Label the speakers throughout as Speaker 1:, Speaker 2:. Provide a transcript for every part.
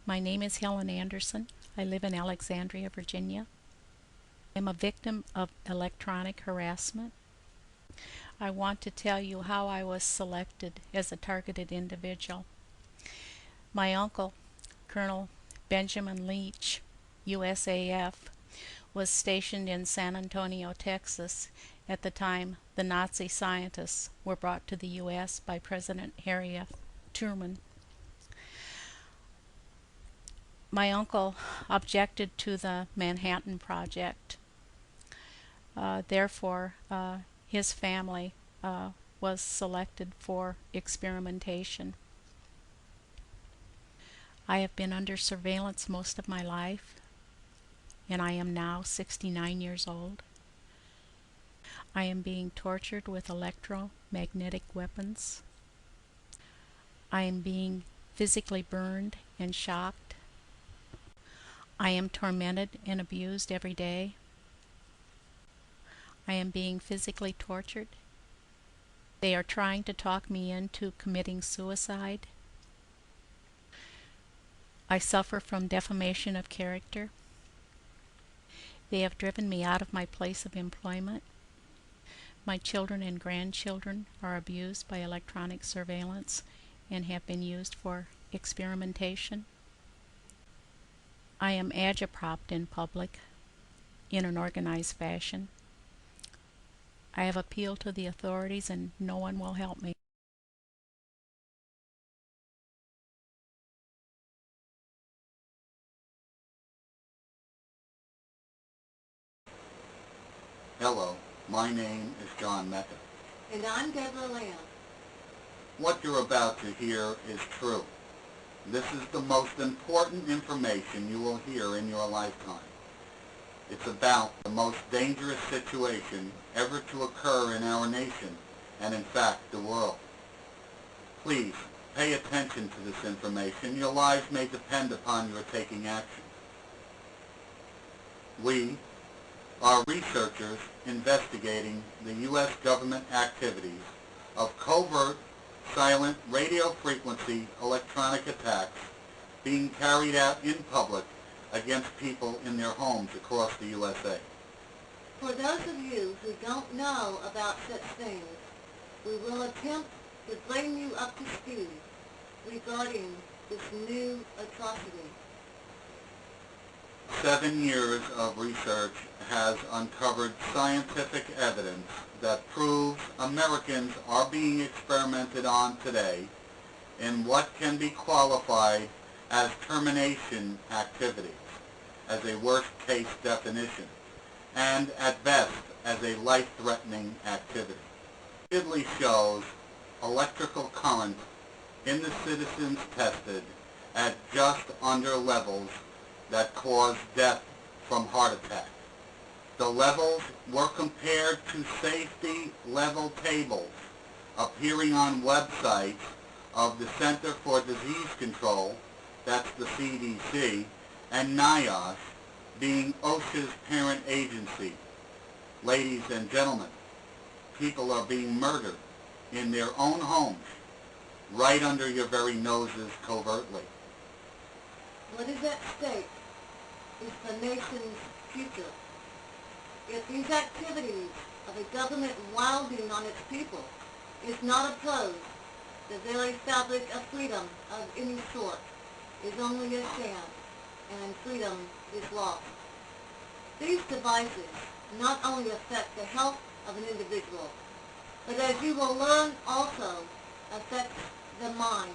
Speaker 1: My name is Helen Anderson. I live in Alexandria, Virginia. I'm a victim of electronic harassment. I want to tell you how I was selected as a targeted individual. My uncle, Colonel Benjamin Leach, USAF, was stationed in San Antonio, Texas at the time the Nazi scientists were brought to the U.S. by President Harry F. Truman. My uncle objected to the Manhattan Project. Therefore, his family was selected for experimentation. I have been under surveillance most of my life, and I am now 69 years old. I am being tortured with electromagnetic weapons. I am being physically burned and shocked. I am tormented and abused every day. I am being physically tortured. They are trying to talk me into committing suicide. I suffer from defamation of character. They have driven me out of my place of employment. My children and grandchildren are abused by electronic surveillance and have been used for experimentation. I am agitpropped in public in an organized fashion. I have appealed to the authorities and no one will help me.
Speaker 2: Hello, my name is John Mecca.
Speaker 3: And I'm Deborah Lamb.
Speaker 2: What you're about to hear is true. This is the most important information you will hear in your lifetime. It's about the most dangerous situation ever to occur in our nation, and in fact the world. Please, pay attention to this information. Your lives may depend upon your taking action. We are researchers investigating the U.S. government activities of covert, silent radio frequency electronic attacks being carried out in public against people in their homes across the USA.
Speaker 3: For those of you who don't know about such things, we will attempt to bring you up to speed regarding this new atrocity.
Speaker 2: 7 years of research has uncovered scientific evidence that proves Americans are being experimented on today in what can be qualified as termination activities, as a worst-case definition, and at best as a life-threatening activity. It clearly shows electrical current in the citizens tested at just under levels that cause death from heart attack. The levels were compared to safety level tables appearing on websites of the Center for Disease Control, that's the CDC, and NIOSH, being OSHA's parent agency. Ladies and gentlemen, people are being murdered in their own homes, right under your very noses covertly.
Speaker 3: What is at stake is the nation's future. If these activities of a government wilding on its people is not opposed, the very fabric of freedom of any sort is only a sham, and freedom is lost. These devices not only affect the health of an individual, but as you will learn also affects the mind.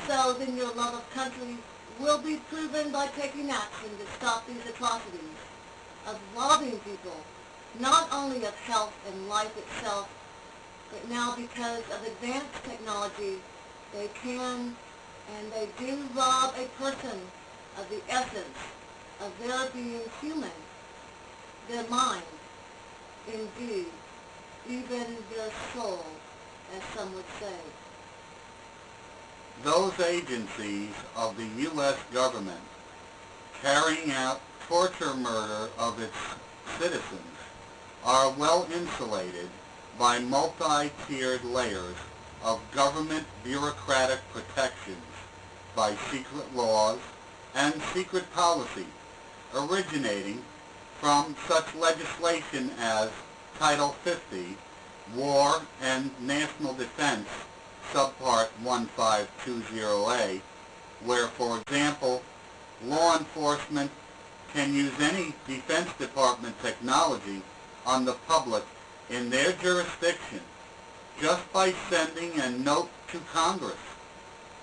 Speaker 3: So then your love of country will be proven by taking action to stop these atrocities of robbing people, not only of health and life itself, but now because of advanced technology, they can and they do rob a person of the essence of their being human, their mind, indeed, even their soul, as some would say.
Speaker 2: Those agencies of the U.S. government carrying out torture murder of its citizens are well insulated by multi-tiered layers of government bureaucratic protections by secret laws and secret policy originating from such legislation as Title 50, War and National Defense, Subpart 1520A, where, for example, law enforcement can use any Defense Department technology on the public in their jurisdiction just by sending a note to Congress.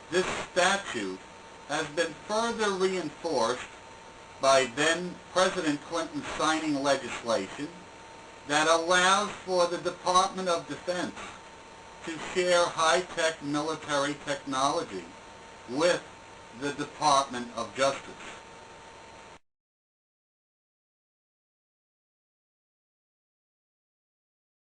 Speaker 2: This statute has been further reinforced by then President Clinton signing legislation that allows for the Department of Defense to share high-tech military technology with the Department of Justice.